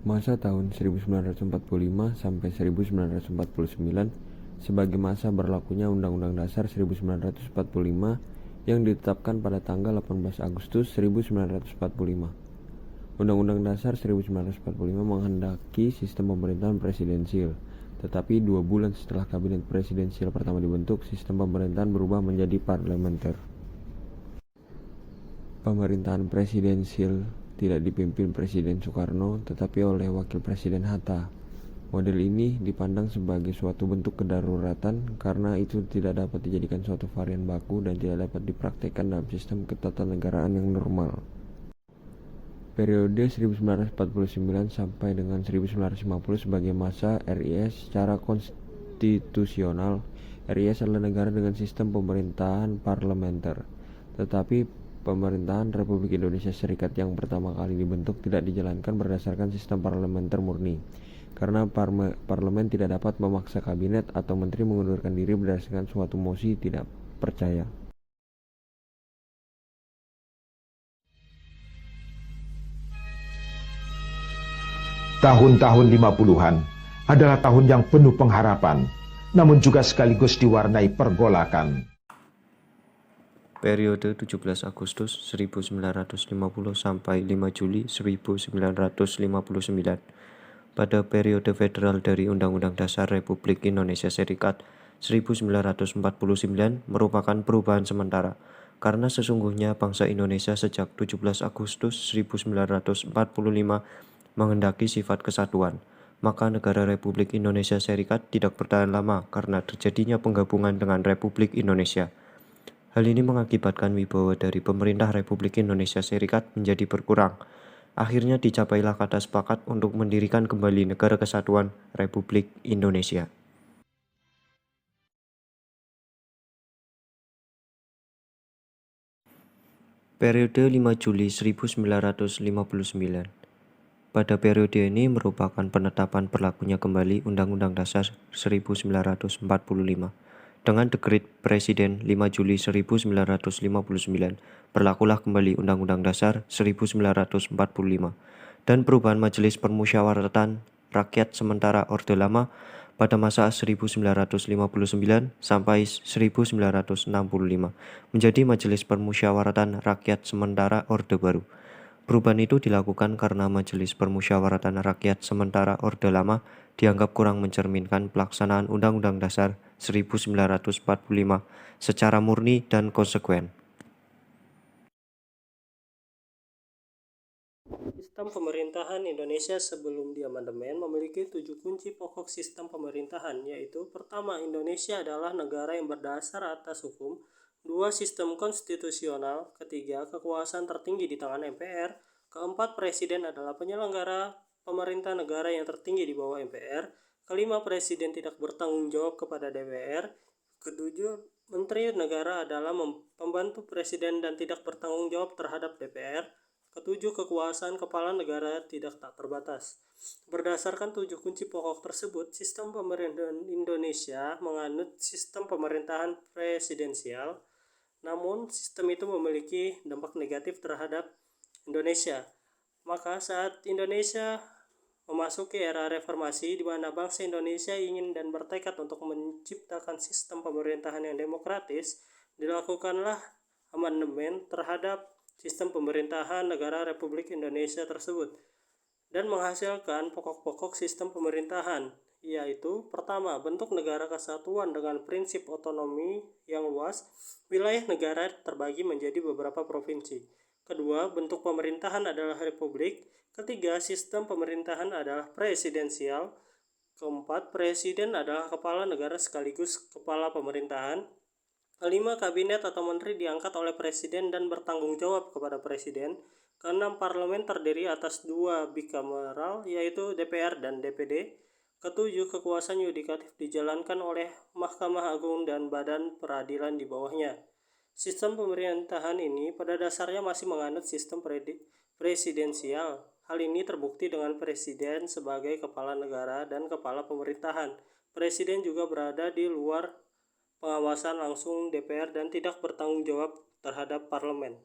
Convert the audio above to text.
Masa tahun 1945 sampai 1949 sebagai masa berlakunya Undang-Undang Dasar 1945 yang ditetapkan pada tanggal 18 Agustus 1945. Undang-Undang Dasar 1945 menghendaki sistem pemerintahan presidensial, tetapi 2 bulan setelah kabinet presidensial pertama dibentuk, sistem pemerintahan berubah menjadi parlementer. Pemerintahan presidensial tidak dipimpin Presiden Soekarno, tetapi oleh Wakil Presiden Hatta. Model ini dipandang sebagai suatu bentuk kedaruratan karena itu tidak dapat dijadikan suatu varian baku dan tidak dapat dipraktikkan dalam sistem ketatanegaraan yang normal. Periode 1949 sampai dengan 1950 sebagai masa RIS secara konstitusional. RIS adalah negara dengan sistem pemerintahan parlementer, tetapi pemerintahan Republik Indonesia Serikat yang pertama kali dibentuk tidak dijalankan berdasarkan sistem parlementer murni, karena parlemen tidak dapat memaksa kabinet atau menteri mengundurkan diri berdasarkan suatu mosi tidak percaya. Tahun-tahun 50-an adalah tahun yang penuh pengharapan, namun juga sekaligus diwarnai pergolakan. Periode 17 Agustus 1950 sampai 5 Juli 1959. Pada periode federal dari Undang-Undang Dasar Republik Indonesia Serikat 1949 merupakan perubahan sementara, karena sesungguhnya bangsa Indonesia sejak 17 Agustus 1945 menghendaki sifat kesatuan. Maka negara Republik Indonesia Serikat tidak bertahan lama karena terjadinya penggabungan dengan Republik Indonesia. Hal ini mengakibatkan wibawa dari pemerintah Republik Indonesia Serikat menjadi berkurang. Akhirnya dicapailah kata sepakat untuk mendirikan kembali Negara Kesatuan Republik Indonesia. Periode 5 Juli 1959. Pada periode ini merupakan penetapan berlakunya kembali Undang-Undang Dasar 1945. Dengan dekret Presiden 5 Juli 1959, berlakulah kembali Undang-Undang Dasar 1945 dan perubahan Majelis Permusyawaratan Rakyat sementara Orde Lama pada masa 1959 sampai 1965 menjadi Majelis Permusyawaratan Rakyat sementara Orde Baru. Perubahan itu dilakukan karena Majelis Permusyawaratan Rakyat sementara Orde Lama dianggap kurang mencerminkan pelaksanaan Undang-Undang Dasar 1945 secara murni dan konsekuen. Sistem pemerintahan Indonesia sebelum diamandemen memiliki 7 kunci pokok sistem pemerintahan, yaitu: pertama, Indonesia adalah negara yang berdasar atas hukum. 2. Sistem konstitusional. Ketiga, kekuasaan tertinggi di tangan MPR. Keempat, Presiden adalah penyelenggara pemerintah negara yang tertinggi di bawah MPR. Kelima, Presiden tidak bertanggung jawab kepada DPR. Ketujuh, Menteri Negara adalah pembantu Presiden dan tidak bertanggung jawab terhadap DPR. Ketujuh, kekuasaan kepala negara tidak tak terbatas. Berdasarkan 7 kunci pokok tersebut, sistem pemerintahan Indonesia menganut sistem pemerintahan presidensial. Namun, sistem itu memiliki dampak negatif terhadap Indonesia. Maka saat Indonesia memasuki era reformasi di mana bangsa Indonesia ingin dan bertekad untuk menciptakan sistem pemerintahan yang demokratis, dilakukanlah amandemen terhadap sistem pemerintahan negara Republik Indonesia tersebut dan menghasilkan pokok-pokok sistem pemerintahan, yaitu: pertama, bentuk negara kesatuan dengan prinsip otonomi yang luas. Wilayah negara terbagi menjadi beberapa provinsi. Kedua, bentuk pemerintahan adalah republik. Ketiga, sistem pemerintahan adalah presidensial. Keempat, presiden adalah kepala negara sekaligus kepala pemerintahan. Kelima, kabinet atau menteri diangkat oleh presiden dan bertanggung jawab kepada presiden. Keenam, parlemen terdiri atas 2 bikameral, yaitu DPR dan DPD. Ketujuh, kekuasaan yudikatif dijalankan oleh Mahkamah Agung dan badan peradilan di bawahnya. Sistem pemerintahan ini pada dasarnya masih menganut sistem presidensial. Hal ini terbukti dengan presiden sebagai kepala negara dan kepala pemerintahan. Presiden juga berada di luar pengawasan langsung DPR dan tidak bertanggung jawab terhadap parlemen.